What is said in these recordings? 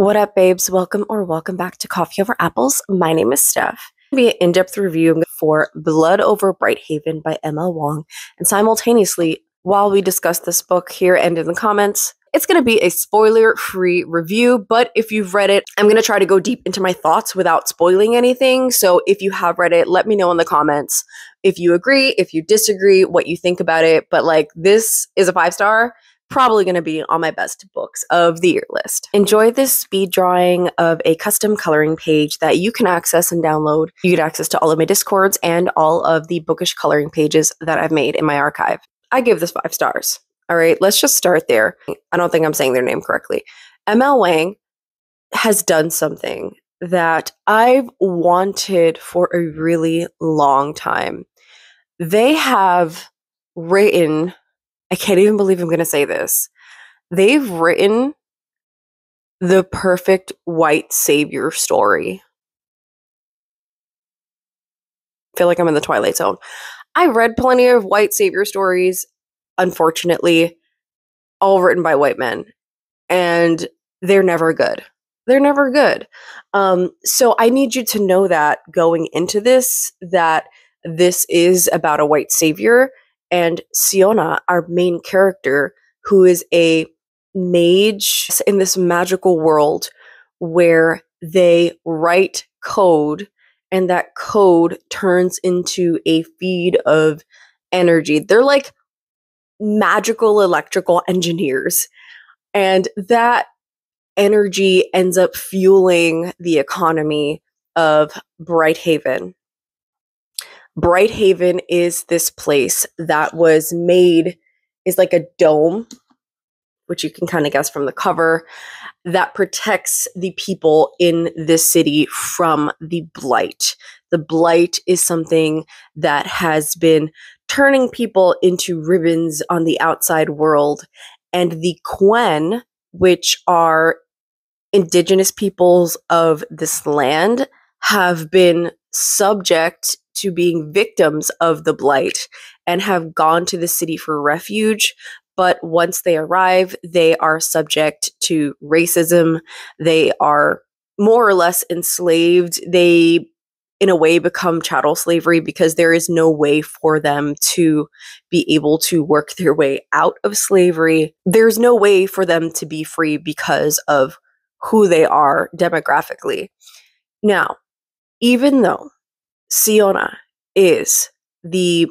What up, babes? Welcome back to Coffee Over Apples. My name is Steph. It's going to be an in-depth review for Blood Over Brighthaven by Wang. And simultaneously, while we discuss this book here and in the comments, it's going to be a spoiler-free review, but if you've read it, I'm going to try to go deep into my thoughts without spoiling anything. So if you have read it, let me know in the comments if you agree, if you disagree, what you think about it. But this is a 5-star. Probably going to be on my best books of the year list. Enjoy this speed drawing of a custom coloring page that you can access and download. You get access to all of my Discords and all of the bookish coloring pages that I've made in my archive. I give this 5 stars. All right, let's just start there. I don't think I'm saying their name correctly. Wang has done something that I've wanted for a really long time. They have written, I can't even believe I'm going to say this. They've written the perfect white savior story. I feel like I'm in the Twilight Zone. I read plenty of white savior stories, unfortunately, all written by white men, and they're never good. They're never good. So I need you to know that going into this, that this is about a white savior. And Sciona, our main character, who is a mage in this magical world where they write code, and that code turns into a feed of energy. They're like magical electrical engineers. And that energy ends up fueling the economy of Brighthaven. Brighthaven is this place that was made, is like a dome, which you can kind of guess from the cover, that protects the people in this city from the blight. The blight is something that has been turning people into ribbons on the outside world. And the Quen, which are indigenous peoples of this land, have been subject to being victims of the blight and have gone to the city for refuge. But once they arrive, they are subject to racism. They are more or less enslaved. They, in a way, become chattel slavery because there is no way for them to be able to work their way out of slavery. There's no way for them to be free because of who they are demographically. Now, even though Sciona is the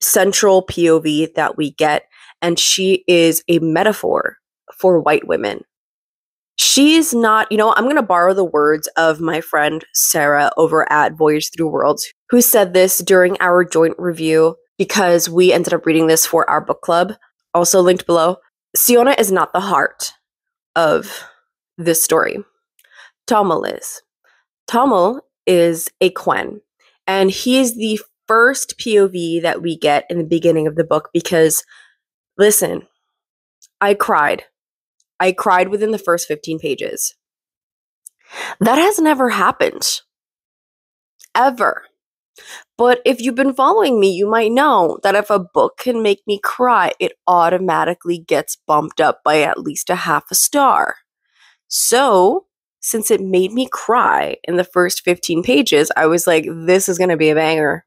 central POV that we get, and she is a metaphor for white women. She's not, I'm going to borrow the words of my friend Sarah over at Voyage Through Worlds, who said this during our joint review because we ended up reading this for our book club, also linked below. Sciona is not the heart of this story. Tamil is. Tamil is a Quen, and he is the first POV that we get in the beginning of the book because, listen, I cried. I cried within the first 15 pages. That has never happened. Ever. But if you've been following me, you might know that if a book can make me cry, it automatically gets bumped up by at least a 0.5 star. So, since it made me cry in the first 15 pages, I was like, this is going to be a banger.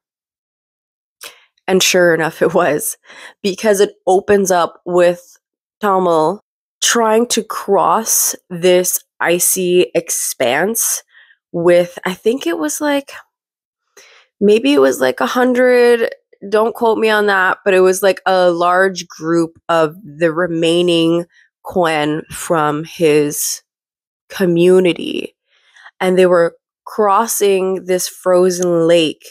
And sure enough, it was, because it opens up with Tamil trying to cross this icy expanse with, I think it was maybe it was 100, don't quote me on that, but it was a large group of the remaining Quen from his community. And they were crossing this frozen lake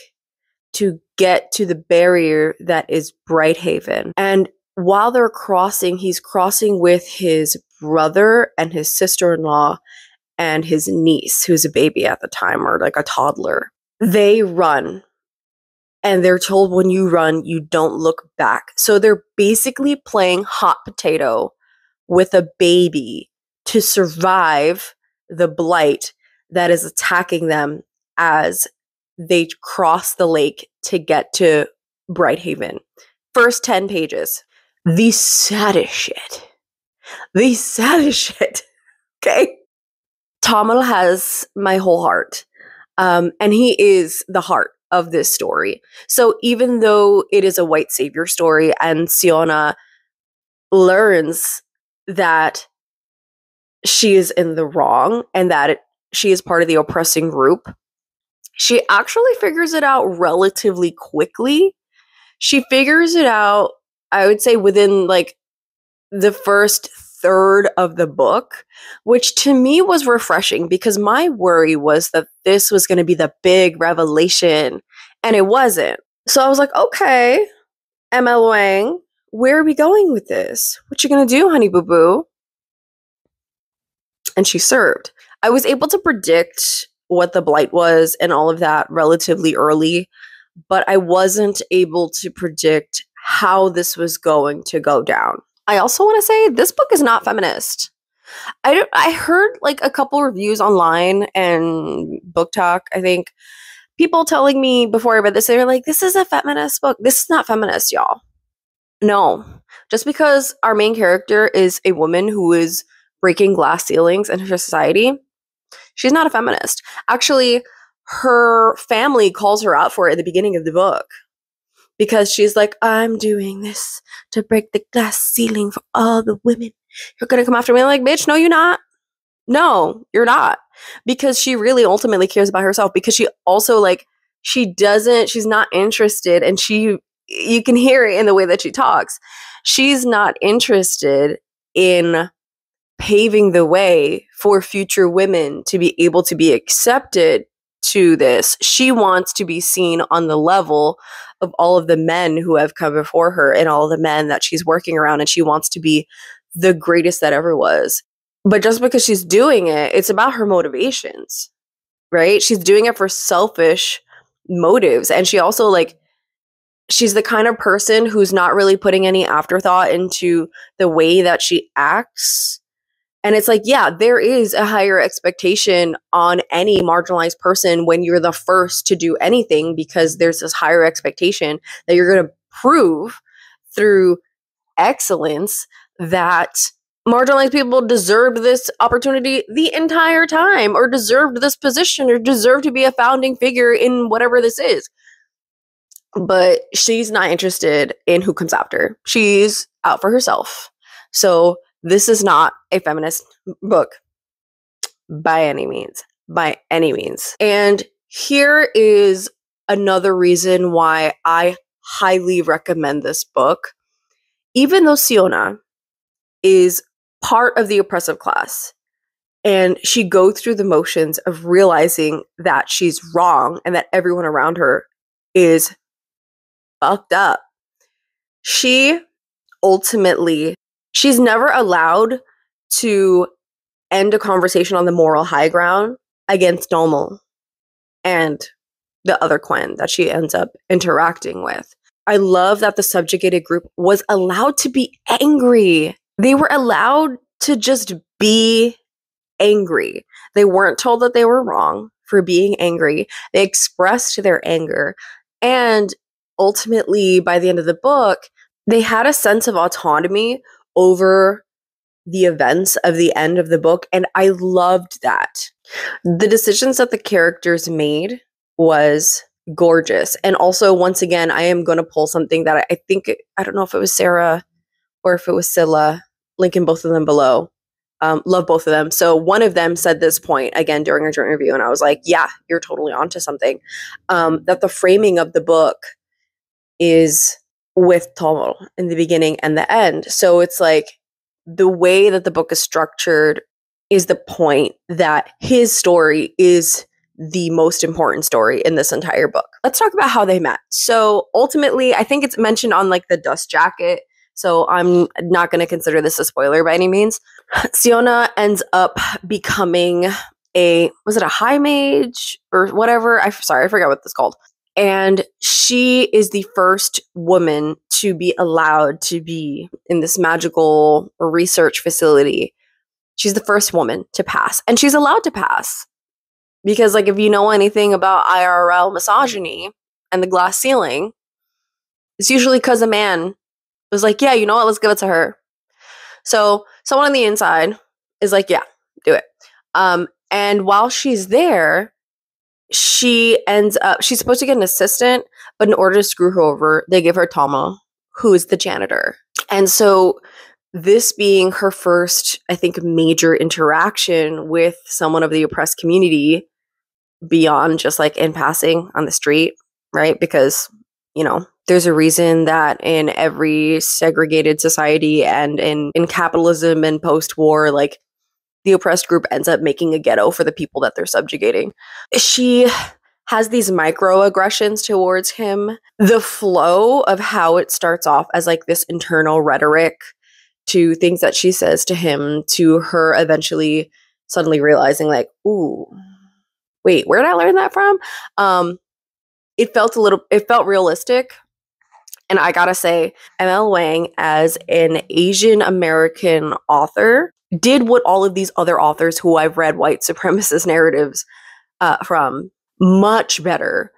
to get to the barrier that is Brighthaven. And while they're crossing, he's crossing with his brother and his sister-in-law and his niece, who's a baby at the time, or a toddler. They run. And they're told when you run, you don't look back. So they're basically playing hot potato with a baby to survive the blight that is attacking them as they cross the lake to get to Brighthaven. First 10 pages. The saddest shit. The saddest shit. Okay? Tamil has my whole heart. And he is the heart of this story. So even though it is a white savior story and Sciona learns that she is in the wrong and that she is part of the oppressing group, she actually figures it out relatively quickly. She figures it out, I would say, within like the first third of the book, which to me was refreshing because my worry was that this was going to be the big revelation, and it wasn't. So I was like, okay, ML Wang, where are we going with this? What you going to do, honey boo boo? And she served. I was able to predict what the blight was and all of that relatively early, but I wasn't able to predict how this was going to go down. I also want to say this book is not feminist. I heard like a couple reviews online and booktok, I think, people telling me before I read this, they were like, this is a feminist book. This is not feminist, y'all. No. Just because our main character is a woman who is breaking glass ceilings in her society, she's not a feminist. Actually, her family calls her out for it at the beginning of the book because she's like, I'm doing this to break the glass ceiling for all the women. You're going to come after me. I'm like, bitch, no, you're not. No, you're not. Because she really ultimately cares about herself, because she also like, she's not interested, and you can hear it in the way that she talks. She's not interested in paving the way for future women to be able to be accepted to this. She wants to be seen on the level of all of the men who have come before her and all the men that she's working around, and she wants to be the greatest that ever was. But just because she's doing it, it's about her motivations, right? She's doing it for selfish motives. And she also like, she's the kind of person who's not really putting any afterthought into the way that she acts. And it's like, yeah, there is a higher expectation on any marginalized person when you're the first to do anything, because there's this higher expectation that you're going to prove through excellence that marginalized people deserved this opportunity the entire time, or deserved this position, or deserved to be a founding figure in whatever this is. But she's not interested in who comes after. She's out for herself. So this is not a feminist book by any means. By any means. And here is another reason why I highly recommend this book. Even though Sciona is part of the oppressive class, and she goes through the motions of realizing that she's wrong and that everyone around her is fucked up, she ultimately, she's never allowed to end a conversation on the moral high ground against Normal and the other Quen that she ends up interacting with. I love that the subjugated group was allowed to be angry. They were allowed to just be angry. They weren't told that they were wrong for being angry. They expressed their anger. And ultimately, by the end of the book, they had a sense of autonomy over the events of the end of the book. And I loved that. The decisions that the characters made was gorgeous. And also, once again, I am going to pull something that I think, I don't know if it was Sarah or if it was Scylla, linking both of them below. Love both of them. So one of them said this point again during a joint review, and I was like, yeah, you're totally onto something. That the framing of the book is with Tomo in the beginning and the end. So it's like the way that the book is structured is the point that his story is the most important story in this entire book. Let's talk about how they met. So ultimately, I think it's mentioned on like the dust jacket. So I'm not going to consider this a spoiler by any means. Sciona ends up becoming was it a high mage or whatever? I forgot what this called. And she is the first woman to be allowed to be in this magical research facility. She's the first woman to pass. And she's allowed to pass. Because, like, if you know anything about IRL misogyny and the glass ceiling, it's usually because a man was like, yeah, you know what, let's give it to her. So someone on the inside is like, yeah, do it. And while she's there, she's supposed to get an assistant, but in order to screw her over, they give her Tama, who is the janitor. And so this being her first, I think, major interaction with someone of the oppressed community beyond just like in passing on the street, right? Because, you know, there's a reason that in every segregated society and in capitalism and post-war, like the oppressed group ends up making a ghetto for the people that they're subjugating. She has these microaggressions towards him. The flow of how it starts off as like this internal rhetoric to things that she says to him, to her eventually suddenly realizing like, ooh, wait, where did I learn that from? It felt realistic. And I gotta say, M.L. Wang, as an Asian American author, did what all of these other authors who I've read white supremacist narratives from much better.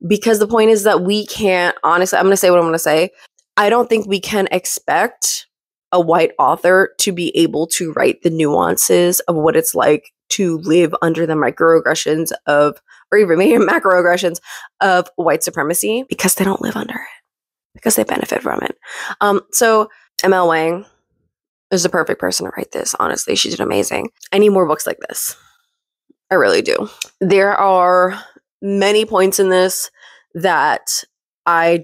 Because the point is that we can't, honestly, I'm going to say what I'm going to say. I don't think we can expect a white author to be able to write the nuances of what it's like to live under the microaggressions of, or even maybe macroaggressions of white supremacy, because they don't live under it, because they benefit from it. So M.L. Wang is the perfect person to write this, honestly. She did amazing. I need more books like this. I really do. There are many points in this that I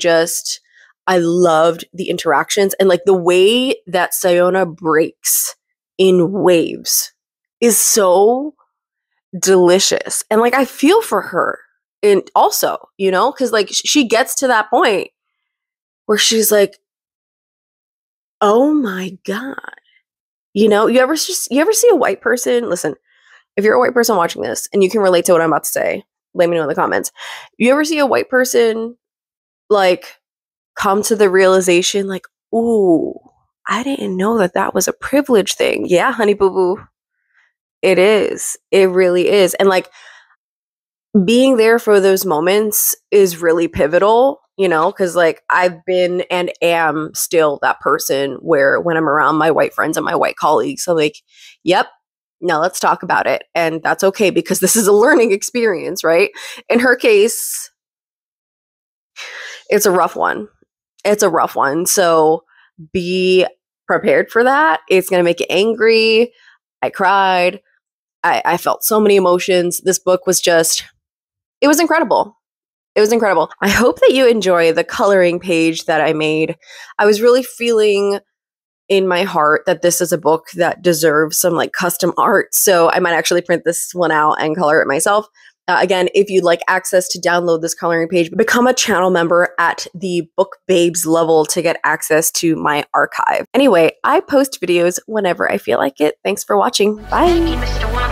loved the interactions, and like the way that Sciona breaks in waves is so delicious. And like I feel for her, and also, you know, because like she gets to that point where she's like, oh my God. You know, you ever see a white person? Listen, if you're a white person watching this and you can relate to what I'm about to say, let me know in the comments. You ever see a white person like come to the realization like, ooh, I didn't know that was a privilege thing. Yeah, honey boo boo. It is. It really is. And like being there for those moments is really pivotal, you know, because like I've been and am still that person where when I'm around my white friends and my white colleagues, I'm like, yep, now let's talk about it. And that's okay, because this is a learning experience, right? In her case, it's a rough one. It's a rough one. So be prepared for that. It's going to make you angry. I cried. I felt so many emotions. This book was just, it was incredible. It was incredible. I hope that you enjoy the coloring page that I made. I was really feeling in my heart that this is a book that deserves some like custom art. So I might actually print this one out and color it myself. Again, if you'd like access to download this coloring page, become a channel member at the Book Babes level to get access to my archive. Anyway, I post videos whenever I feel like it. Thanks for watching. Bye.